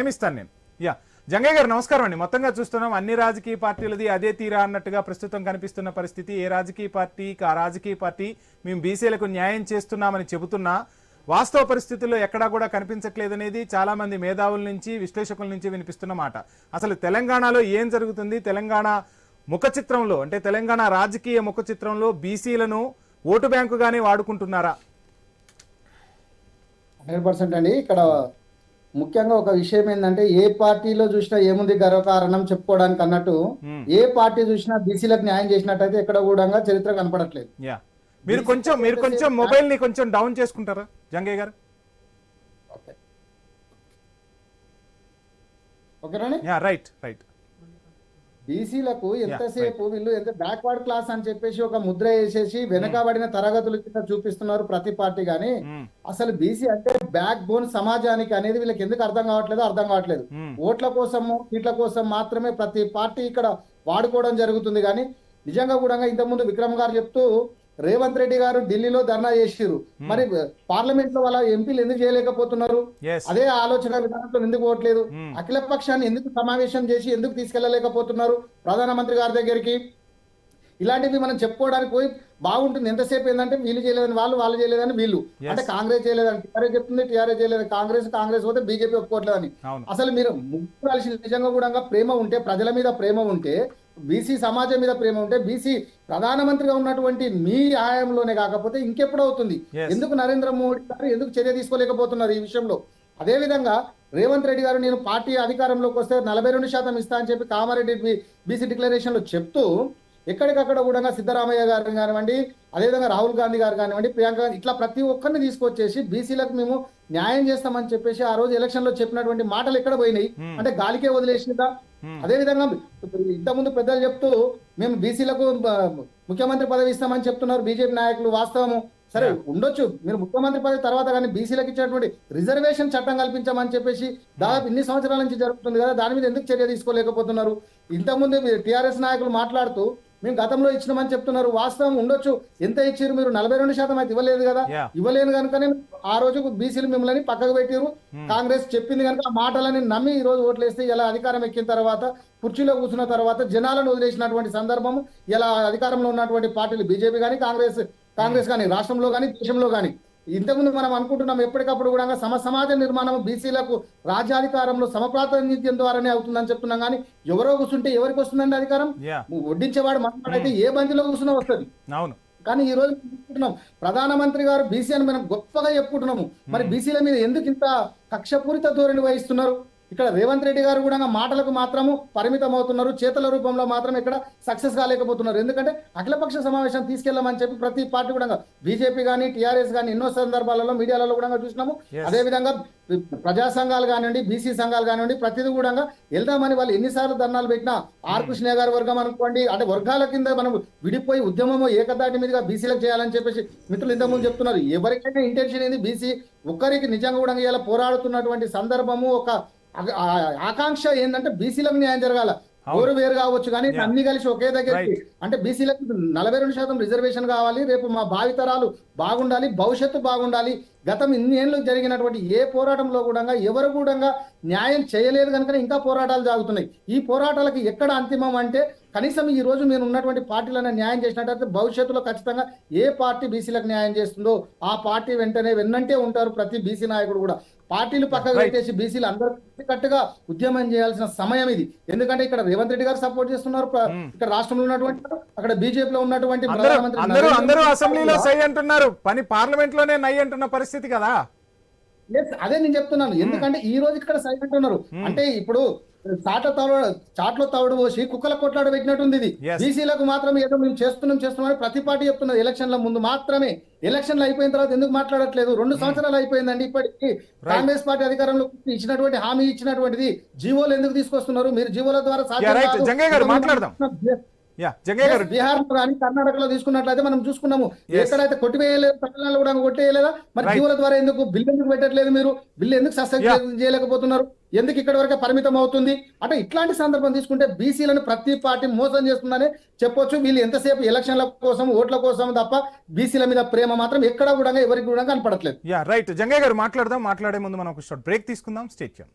ఏమిస్తాను నేను. యా జంగయ్య గారు నమస్కారం అండి. మొత్తంగా చూస్తున్నాం అన్ని రాజకీయ పార్టీలది అదే తీరా అన్నట్టుగా ప్రస్తుతం కనిపిస్తున్న పరిస్థితి. ఏ రాజకీయ పార్టీకి ఆ రాజకీయ పార్టీ మేము బీసీలకు న్యాయం చేస్తున్నామని చెబుతున్నా వాస్తవ పరిస్థితుల్లో ఎక్కడా కూడా కనిపించట్లేదనేది చాలా మంది మేధావుల నుంచి విశ్లేషకుల నుంచి వినిపిస్తున్న మాట. అసలు తెలంగాణలో ఏం జరుగుతుంది? తెలంగాణ ముఖ చిత్రంలో అంటే తెలంగాణ రాజకీయ ముఖ చిత్రంలో బీసీలను ఓటు బ్యాంకుగానే వాడుకుంటున్నారా? 100% అండి. ఇక్కడ ముఖ్యంగా ఒక విషయం ఏంటంటే ఏ పార్టీలో చూసినా ఏముంది గర్వకారణం చెప్పుకోవడానికి అన్నట్టు ఏ పార్టీ చూసినా బీసీలకు న్యాయం చేసినట్టయితే ఎక్కడ కూడా చరిత్ర కనపడట్లేదు. మీరు కొంచెం మొబైల్ ని కొంచెం డౌన్ చేసుకుంటారా జంగయ్య గారు? ఓకేనా? రైట్. బీసీలకు ఎంతసేపు వీళ్ళు ఎంత బ్యాక్వర్డ్ క్లాస్ అని చెప్పేసి ఒక ముద్ర వేసేసి వెనకబడిన తరగతుల కింద చూపిస్తున్నారు ప్రతి పార్టీ. కానీ అసలు బీసీ అంటే బ్యాక్ బోన్ సమాజానికి అనేది వీళ్ళకి ఎందుకు అర్థం కావట్లేదు. ఓట్ల కోసము సీట్ల కోసం మాత్రమే ప్రతి పార్టీ ఇక్కడ వాడుకోవడం జరుగుతుంది. కానీ నిజంగా కూడా ఇంతకుముందు విక్రమ్ గారు చెప్తూ రేవంత్ రెడ్డి గారు ఢిల్లీలో ధర్నా చేసిరు, మరి పార్లమెంట్ లో వాళ్ళ ఎంపీలు ఎందుకు చేయలేకపోతున్నారు? అదే ఆలోచన విధానంలో ఎందుకు పోవట్లేదు? అఖిల పక్షాన్ని ఎందుకు సమావేశం చేసి ఎందుకు తీసుకెళ్లలేకపోతున్నారు ప్రధానమంత్రి గారి దగ్గరికి? ఇలాంటివి మనం చెప్పుకోవడానికి పోయి బాగుంటుంది. ఎంతసేపు ఏంటంటే వీళ్ళు చేయలేదని వాళ్ళు చేయలేదని వీళ్ళు, అంటే కాంగ్రెస్ చేయలేదని టీఆర్ఎస్ చెప్తుంది, టీఆర్ఎస్ చేయలేదని కాంగ్రెస్ పోతే బీజేపీ ఒప్పుకోవట్లేదని. అసలు మీరు ముగ్గురాల్సిన నిజంగా కూడా ప్రేమ ఉంటే, ప్రజల మీద ప్రేమ ఉంటే, బీసీ సమాజం మీద ప్రేమ ఉంటే, బీసీ ప్రధానమంత్రిగా ఉన్నటువంటి మీ హయాంలోనే కాకపోతే ఇంకెప్పుడవుతుంది? ఎందుకు నరేంద్ర మోడీ గారు ఎందుకు చర్య తీసుకోలేకపోతున్నారు ఈ విషయంలో? అదే విధంగా రేవంత్ రెడ్డి గారు నేను పార్టీ అధికారంలోకి వస్తే 42% ఇస్తా అని చెప్పి కామారెడ్డి బీసీ డిక్లరేషన్ లో చెప్తూ ఎక్కడికక్కడ కూడా సిద్ధరామయ్య గారు కానివ్వండి, అదేవిధంగా రాహుల్ గాంధీ గారు కానివ్వండి, ప్రియాంక గాంధీ, ఇట్లా ప్రతి ఒక్కరిని తీసుకొచ్చేసి బీసీలకు మేము న్యాయం చేస్తామని చెప్పేసి ఆ రోజు ఎలక్షన్ లో చెప్పినటువంటి మాటలు ఎక్కడ పోయినాయి? అంటే గాలికే వదిలేసిందా? అదేవిధంగా ఇంతకుముందు పెద్దలు చెప్తూ మేము బీసీలకు ముఖ్యమంత్రి పదవి ఇస్తామని చెప్తున్నారు బీజేపీ నాయకులు. వాస్తవము సరే ఉండొచ్చు, మీరు ముఖ్యమంత్రి పదవి తర్వాత కానీ బీసీలకు ఇచ్చినటువంటి రిజర్వేషన్ చట్టం కల్పించామని చెప్పేసి దాదాపు ఇన్ని సంవత్సరాల నుంచి జరుగుతుంది కదా, దాని మీద ఎందుకు చర్య తీసుకోలేకపోతున్నారు? ఇంతకుముందు టీఆర్ఎస్ నాయకులు మాట్లాడుతూ మేము గతంలో ఇచ్చినామని చెప్తున్నారు. వాస్తవం ఉండొచ్చు, ఎంత ఇచ్చారు మీరు? 42% అయితే ఇవ్వలేదు కదా. ఇవ్వలేను కనుకనే ఆ రోజు బీసీలు మిమ్మల్ని పక్కకు పెట్టారు. కాంగ్రెస్ చెప్పింది కనుక ఆ మాటలని నమ్మి ఈ రోజు ఓట్లేస్తే ఇలా అధికారం ఎక్కిన తర్వాత కుర్చీలో కూర్చున్న తర్వాత జనాలను వదిలేసినటువంటి సందర్భము ఇలా అధికారంలో ఉన్నటువంటి పార్టీలు బీజేపీ కానీ కాంగ్రెస్ కానీ రాష్ట్రంలో కానీ దేశంలో కానీ. ఇంతకుముందు మనం అనుకుంటున్నాం ఎప్పటికప్పుడు కూడా సమాజ నిర్మాణం బీసీలకు రాజ్యాధికారంలో సమప్రాతినిధ్యం ద్వారానే అవుతుందని చెప్తున్నాం. కానీ ఎవరో కూర్చుంటే ఎవరికి వస్తుందండి అధికారం? వడ్డించేవాడు మనవాడైతే ఏ బంతిలో కూర్చున్నా వస్తుంది. కానీ ఈ రోజు అనుకుంటున్నాం ప్రధానమంత్రి గారు బీసీ అని మనం గొప్పగా చెప్పుకుంటున్నాము. మరి బీసీల మీద ఎందుకు ఇంత కక్షపూరిత ధోరణి వహిస్తున్నారు? ఇక్కడ రేవంత్ రెడ్డి గారు కూడా మాటలకు మాత్రము పరిమితం అవుతున్నారు, చేతల రూపంలో మాత్రం ఇక్కడ సక్సెస్ కాలేకపోతున్నారు. ఎందుకంటే అఖిలపక్ష సమావేశం తీసుకెళ్లామని చెప్పి ప్రతి పార్టీ కూడా బీజేపీ కానీ టీఆర్ఎస్ కానీ ఎన్నో సందర్భాలలో మీడియాలలో కూడా చూసినాము. అదేవిధంగా ప్రజా సంఘాలు కానివ్వండి, బీసీ సంఘాలు కానివ్వండి, ప్రతిదీ కూడా వెళ్దామని వాళ్ళు ఎన్నిసార్లు ధర్నాలు పెట్టినా ఆర్ కృష్ణ గారి వర్గం అనుకోండి, అంటే వర్గాల కింద మనం విడిపోయి ఉద్యమము ఏకదాటి మీదుగా బీసీలకు చేయాలని చెప్పేసి మిత్రులు ఇంతకుముందు చెప్తున్నారు. ఎవరికైనా ఇంటెన్షన్ ఏంది? బీసీ ఒక్కరికి నిజంగా కూడా ఇలా పోరాడుతున్నటువంటి సందర్భము ఒక ఆకాంక్ష ఏంటంటే బీసీలకు న్యాయం జరగాల. ఊరు వేరు కావచ్చు కానీ అన్ని కలిసి ఒకే దగ్గరికి, అంటే బీసీలకు 42% రిజర్వేషన్ కావాలి, రేపు మా భావితరాలు బాగుండాలి, భవిష్యత్తు బాగుండాలి. గతం ఇన్ని ఏళ్ళు జరిగినటువంటి ఏ పోరాటంలో కూడా ఎవరు కూడా న్యాయం చేయలేదు కనుక ఇంకా పోరాటాలు సాగుతున్నాయి. ఈ పోరాటాలకు ఎక్కడ అంతిమం అంటే కనీసం ఈ రోజు మీరు ఉన్నటువంటి పార్టీలను న్యాయం చేసినట్టయితే భవిష్యత్తులో ఖచ్చితంగా ఏ పార్టీ బీసీలకు న్యాయం చేస్తుందో ఆ పార్టీ వెన్నంటే ఉంటారు ప్రతి బీసీ నాయకుడు కూడా. పార్టీలు పక్కకు పెట్టేసి బీసీలు అందరూ కట్టుగా ఉద్యమం చేయాల్సిన సమయం ఇది. ఎందుకంటే ఇక్కడ రేవంత్ రెడ్డి గారు సపోర్ట్ చేస్తున్నారు, ఇక్కడ రాష్ట్రంలో ఉన్నటువంటి అక్కడ బీజేపీలో ఉన్నటువంటి అందరూ అసెంబ్లీలో సై అంటున్నారు, పని పార్లమెంట్ లోనే నై అంటున్న పరిస్థితి కదా. అదే నేను చెప్తున్నాను. ఎందుకంటే ఈ రోజు ఇక్కడ సై అంటున్నారు అంటే ఇప్పుడు చాట్లో తవుడు పోసి కుక్కల కొట్లాడ పెట్టినట్టుంది ఇది. బీసీలకు మాత్రం ఏదో మేము చేస్తున్నామని ప్రతి పార్టీ చెప్తున్నారు. ఎలక్షన్ల ముందు మాత్రమే, ఎలక్షన్లు అయిపోయిన తర్వాత ఎందుకు మాట్లాడట్లేదు? 2 సంవత్సరాలు అయిపోయిందండి. ఇప్పటికి కాంగ్రెస్ పార్టీ అధికారంలో ఇచ్చినటువంటి హామీ ఇచ్చినటువంటిది జీవోలు ఎందుకు తీసుకొస్తున్నారు? మీరు జీవోల ద్వారా బీహార్ కానీ కర్ణాటకలో తీసుకున్నట్లయితే మనం చూసుకున్నాము. ఎక్కడైతే కొట్టివేయలేదు తెలంగాణలో కూడా కొట్టేయలేదా? మరి జీవోల ద్వారా ఎందుకు బిల్లు ఎందుకు పెట్టట్లేదు? మీరు బిల్లు ఎందుకు సస్పెండ్ చేయలేకపోతున్నారు? ఎందుకు ఇక్కడ వరకే పరిమితం అవుతుంది? అంటే ఇట్లాంటి సందర్భం తీసుకుంటే బీసీలను ప్రతి పార్టీ మోసం చేస్తుందని చెప్పొచ్చు. వీళ్ళు ఎంతసేపు ఎలక్షన్ల కోసం ఓట్ల కోసం తప్ప బీసీల మీద ప్రేమ మాత్రం ఎక్కడ కూడా ఎవరికి కూడా కనపడట్లేదు. రైట్ జంగయ్య గారు మాట్లాడే ముందు మనం ఒక షార్ట్ బ్రేక్ తీసుకుందాం. Stay tune.